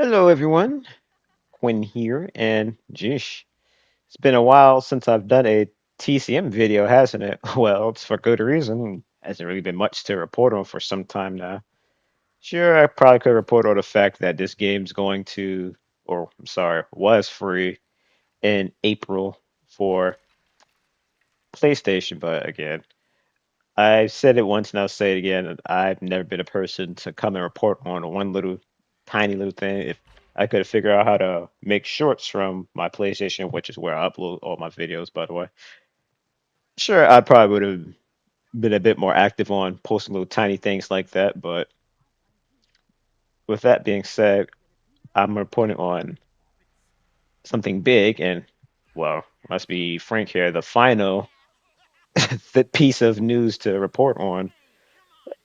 Hello, everyone. Quinn here, and geesh, it's been a while since I've done a TCM video, hasn't it? Well, it's for good reason. Hasn't really been much to report on for some time now. Sure, I probably could report on the fact that this game's going to, or I'm sorry, was free in April for PlayStation, but again, I said it once and I'll say it again. I've never been a person to come and report on one little tiny little thing. If I could figure out how to make shorts from my PlayStation, which is where I upload all my videos, by the way, sure, I probably would have been a bit more active on posting little tiny things like that. But with that being said, I'm reporting on something big and, well, must be frank here, the final the piece of news to report on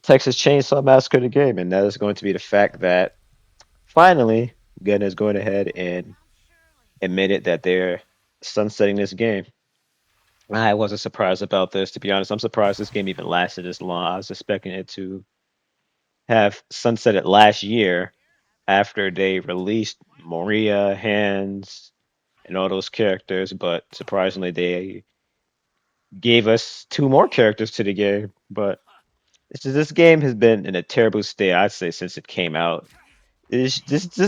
Texas Chainsaw Massacre the game, and that is going to be the fact that finally, Gunn is going ahead and admitted that they're sunsetting this game. I wasn't surprised about this, to be honest. I'm surprised this game even lasted this long. I was expecting it to have sunsetted last year after they released Moria, Hands, and all those characters, but surprisingly, they gave us two more characters to the game. But this game has been in a terrible state, I'd say, since it came out. This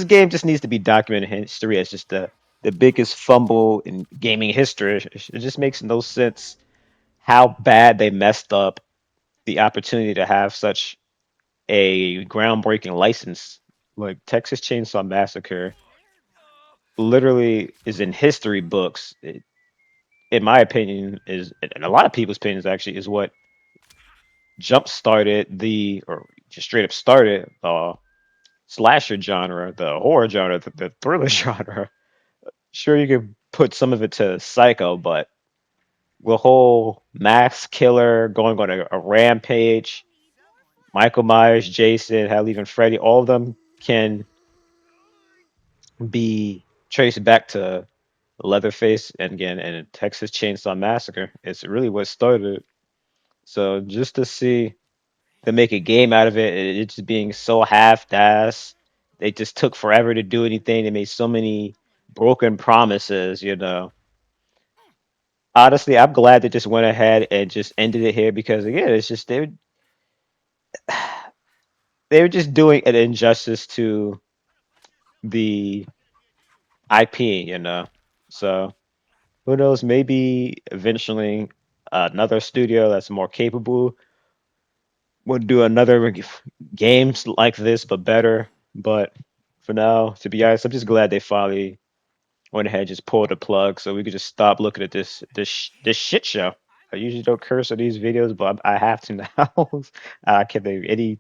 game just needs to be documented in history as just the biggest fumble in gaming history. It just makes no sense how bad they messed up the opportunity to have such a groundbreaking license. Like Texas Chainsaw Massacre literally is in history books. In my opinion, is and a lot of people's opinions actually is what jump started or just straight up started slasher genre, the horror genre, the thriller genre. Sure, you could put some of it to Psycho, but the whole mass killer going on a rampage, Michael Myers, Jason, hell, even Freddy, all of them can be traced back to Leatherface and again and Texas Chainsaw Massacre. It's really what started it. So just to see them make a game out of it, it just being so half-assed, they just took forever to do anything. They made so many broken promises. Honestly, I'm glad they just went ahead and just ended it here because again, it's just they were just doing an injustice to the IP. So who knows? Maybe eventually another studio that's more capable would do another games like this but better. But for now, to be honest, I'm just glad they finally went ahead and just pulled the plug so we could just stop looking at this shit show. I usually don't curse on these videos, but I have to now. I can't think of any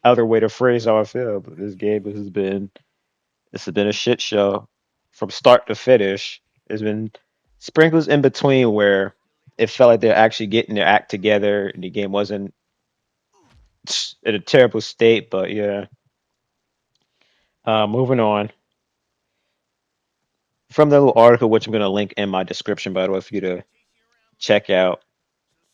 other way to phrase how I feel. But this game has been a shit show from start to finish. There's been sprinkles in between where it felt like they're actually getting their act together and the game wasn't in a terrible state. But yeah, moving on from the little article, which I'm going to link in my description, by the way, for you to check out.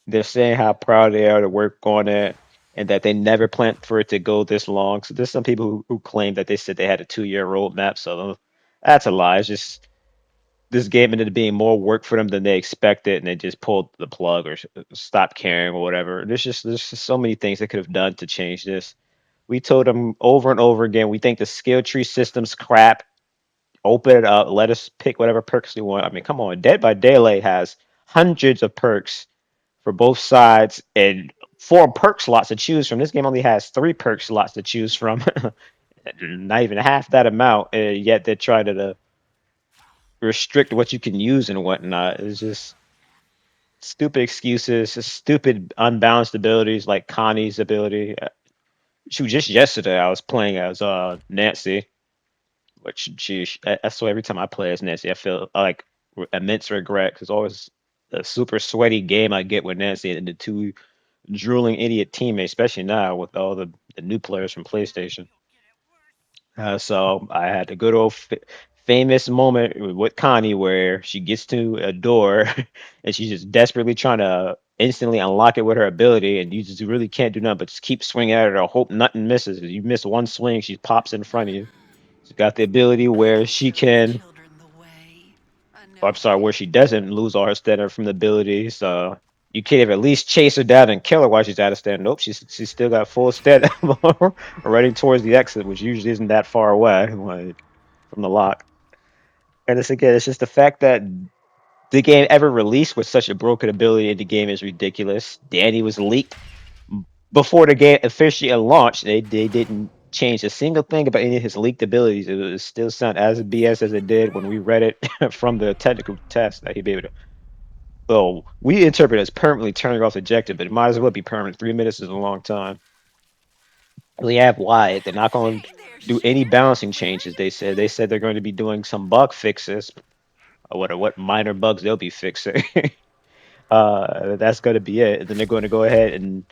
They're saying how proud they are to work on it and that they never planned for it to go this long. So there's some people who claim that they said they had a 2-year roadmap. So that's a lie. It's just this game ended up being more work for them than they expected, and they just pulled the plug or stopped caring or whatever. There's just so many things they could have done to change this. We told them over and over again, we think the skill tree system's crap. Open it up, let us pick whatever perks we want. I mean, come on, Dead by Daylight has hundreds of perks for both sides and 4 perk slots to choose from. This game only has 3 perk slots to choose from. Not even half that amount, yet they're trying to restrict what you can use and whatnot. It's just stupid excuses, just stupid unbalanced abilities like Connie's ability. Shoot, just yesterday I was playing as Nancy, which I swear every time I play as Nancy, I feel like immense regret because always a super sweaty game I get with Nancy and the two drooling idiot teammates, especially now with all the new players from PlayStation. So I had a good old famous moment with Connie where she gets to a door and she's just desperately trying to instantly unlock it with her ability, and you just really can't do nothing but just keep swinging at her. Hope nothing misses. If you miss one swing, she pops in front of you. She's got the ability where she can, or I'm sorry, where she doesn't lose all her stamina from the abilities. You can't even at least chase her down and kill her while she's out of stamina. Nope, she's still got full stamina running towards the exit, which usually isn't that far away, like from the lock. And it's again, it's just the fact that the game ever released with such a broken ability in the game is ridiculous. Danny was leaked before the game officially launched. They didn't change a single thing about any of his leaked abilities. It was still sound as BS as it did when we read it from the technical test that he'd be able to. Well, we interpret it as permanently turning off the ejector, but it might as well be permanent. 3 minutes is a long time. We have Wyatt. They're not going to do any balancing changes. They said they're going to be doing some bug fixes. Or what minor bugs they'll be fixing. That's going to be it. And then they're going to go ahead and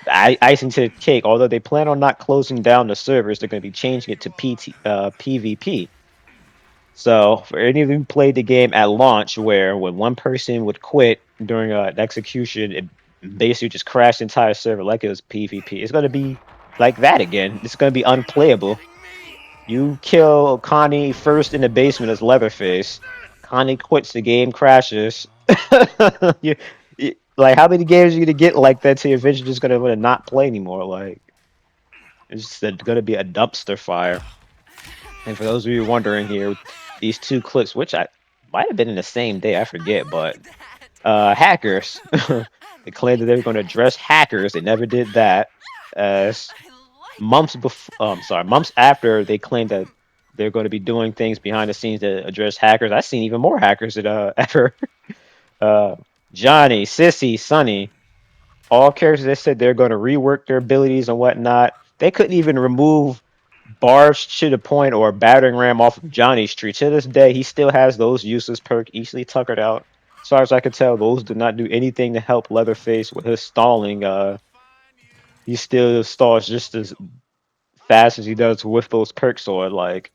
icing to the cake. Although they plan on not closing down the servers, they're going to be changing it to PvP. So for any of you who played the game at launch, where when one person would quit during an execution, it basically just crashed the entire server like it was PvP. It's going to be like that again. It's going to be unplayable. You kill Connie first in the basement as Leatherface. Connie quits, the game crashes. you, like, how many games are you gonna get like that till you're eventually just gonna want to not play anymore? Like, it's just gonna be a dumpster fire. And for those of you wondering here, these two clips, which I might have been in the same day, I forget, but hackers. They claimed that they were going to address hackers. They never did that. As months before, sorry, months after they claimed that they're going to be doing things behind the scenes to address hackers. I've seen even more hackers that ever. Uh, Johnny, Sissy, Sonny, all characters that said they're going to rework their abilities and whatnot. They couldn't even remove Barge to the point or battering ram off of Johnny's tree. To this day, he still has those useless perk easily tuckered out. As far as I can tell, those did not do anything to help Leatherface with his stalling. He still stalls just as fast as he does with those perks. Or like,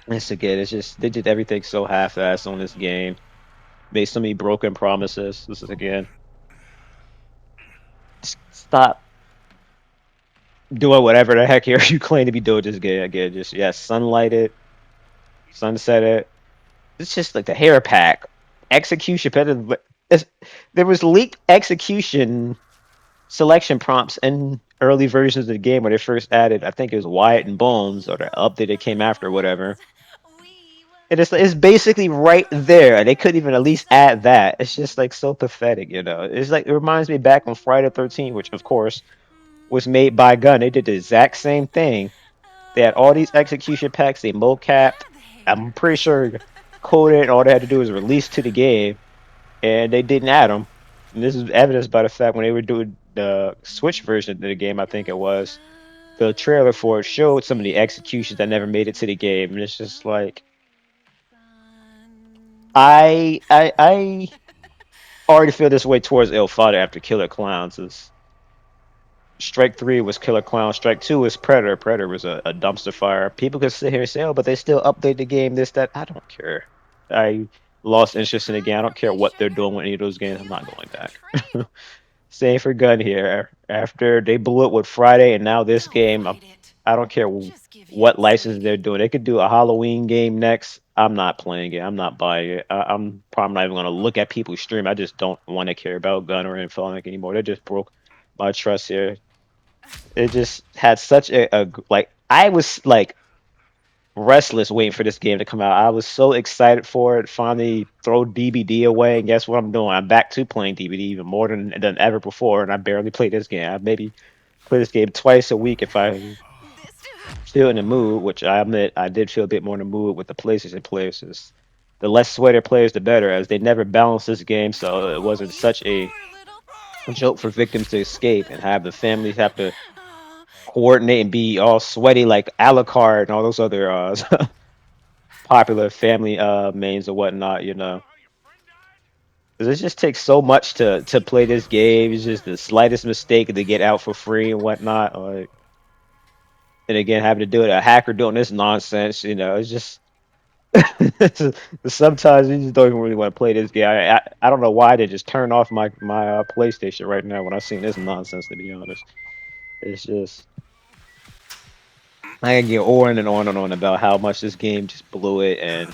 it's again, it's just they did everything so half-assed on this game. Made so many broken promises. This is again, stop doing whatever the heck here you claim to be doing this game again. Just sunlight it, sunset it. It's just like the hair pack execution. There was leaked execution selection prompts in early versions of the game when they first added. I think it was Wyatt and Bones, or the update that came after, whatever. It's basically right there. They couldn't even at least add that. It's just like so pathetic, you know. It's like it reminds me back on Friday the 13th, which of course was made by Gun. They did the exact same thing. They had all these execution packs. They mocapped. I'm pretty sure coded, and all they had to do was release to the game, and they didn't add them. And this is evidenced by the fact when they were doing the Switch version of the game, I think it was, the trailer for it showed some of the executions that never made it to the game, and it's just like I already feel this way towards Il Fada after Killer Clowns. Strike three was Killer Clown. Strike two was Predator. Predator was a dumpster fire. People could sit here and say, "Oh, but they still update the game." This, that. I don't care. I lost interest in the game. I don't care what they're doing with any of those games. I'm not going back. Same for Gun here. After they blew it with Friday and now this game, I don't care what license they're doing. They could do a Halloween game next. I'm not playing it. I'm not buying it. I'm probably not even going to look at people stream. I just don't want to care about Gun or Infonic anymore. They just broke my trust here. It just had such a like I was like restless waiting for this game to come out. I was so excited for it. Finally throw DBD away, and guess what I'm doing? I'm back to playing DBD even more than ever before, and I barely play this game. I maybe play this game twice a week if I feel in the mood, which I admit I did feel a bit more in the mood with the PlayStation players. The less sweater players, the better, as they never balanced this game, so it wasn't such a joke for victims to escape and have the families have to coordinate and be all sweaty like Alucard and all those other popular family mains or whatnot, you know. 'Cause it just takes so much to play this game. It's just the slightest mistake to get out for free and whatnot. Like, and again, having to do it, a hacker doing this nonsense, you know, it's just sometimes you just don't even really want to play this game. I don't know why they just turned off my PlayStation right now when I've seen this nonsense. To be honest, it's just I can get on and on and on about how much this game just blew it and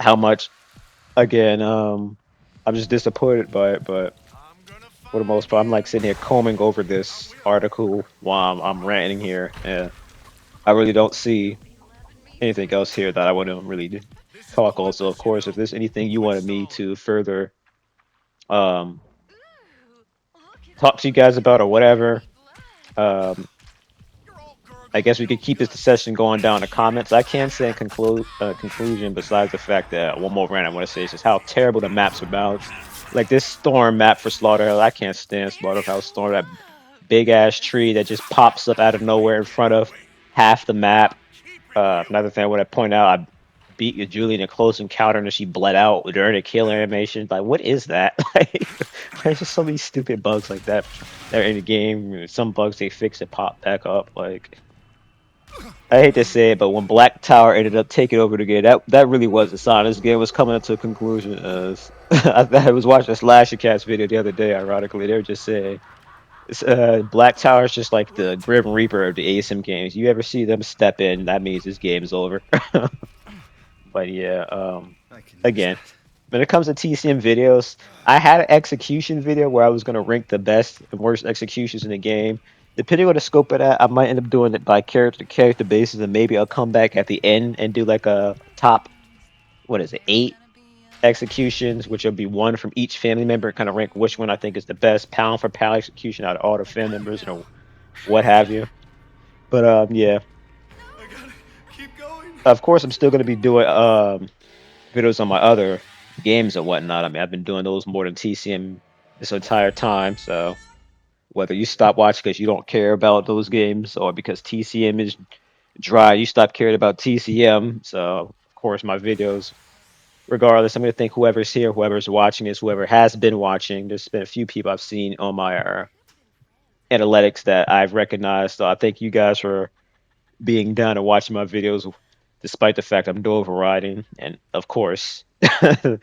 how much again, I'm just disappointed by it, but for the most part, I'm like sitting here combing over this article while I'm ranting here, and I really don't see anything else here that I want to really talk. Also, of course, if there's anything you wanted me to further um, talk to you guys about or whatever, um, I guess we could keep this discussion going down the comments. I can't say in conclusion besides the fact that one more rant I want to say is just how terrible the maps are balanced. Like this storm map for Slaughterhouse, I can't stand Slaughterhouse Storm. That big ass tree that just pops up out of nowhere in front of half the map. Another thing I want to point out, I beat Julie in a close encounter and she bled out during a kill animation. Like, what is that? Like, there's just so many stupid bugs like that that are in the game. Some bugs they fix it pop back up. Like, I hate to say it, but when Black Tower ended up taking over the game, that really was a sign. This game was coming to a conclusion. As I was watching a Slasher Cast video the other day. Ironically, they were just saying Black Tower is just like the Grim Reaper of the ASM games. You ever see them step in, that means this game is over. But yeah, again, when it comes to TCM videos, I had an execution video where I was gonna rank the best and worst executions in the game. Depending on the scope of that, I might end up doing it by character to character basis, and maybe I'll come back at the end and do like a top, what is it, 8 executions, which will be one from each family member, kind of rank which one I think is the best pound for pound execution out of all the family members, what have you. But yeah, of course, I'm still gonna be doing videos on my other games and whatnot. I mean, I've been doing those more than TCM this entire time. So whether you stop watching because you don't care about those games or because TCM is dry, you stop caring about TCM. So of course, my videos, regardless, I'm gonna thank whoever's here, whoever's watching this, whoever has been watching. There's been a few people I've seen on my analytics that I've recognized. So I thank you guys for being down and watching my videos, despite the fact I'm dual overriding. And of course, the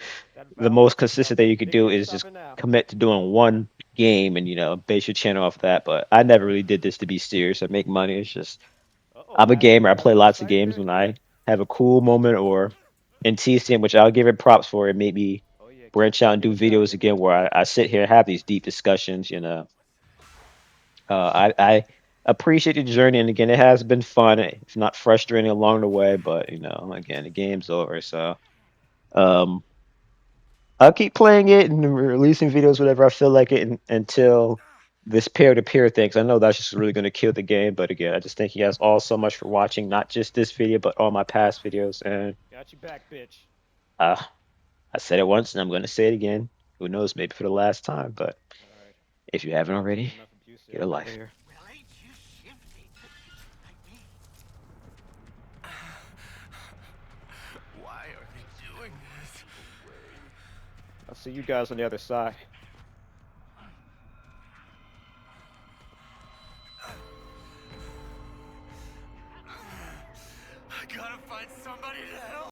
most consistent thing you could do is just commit to doing one game and base your channel off that. But I never really did this to be serious or make money. It's just I'm a gamer. I play lots of games when I have a cool moment or in TCM, which I'll give it props for. It made me branch out and do videos again where I sit here and have these deep discussions. I appreciate the journey, and again, it has been fun. It's not frustrating along the way, but again, the game's over, so um, I'll keep playing it and releasing videos whenever I feel like it, until this peer-to-peer thing. 'Cause I know that's just really going to kill the game. But again, I just thank you guys all so much for watching, not just this video, but all my past videos. And uh, I said it once, and I'm going to say it again. Who knows? Maybe for the last time. But if you haven't already, get a life. I'll see you guys on the other side.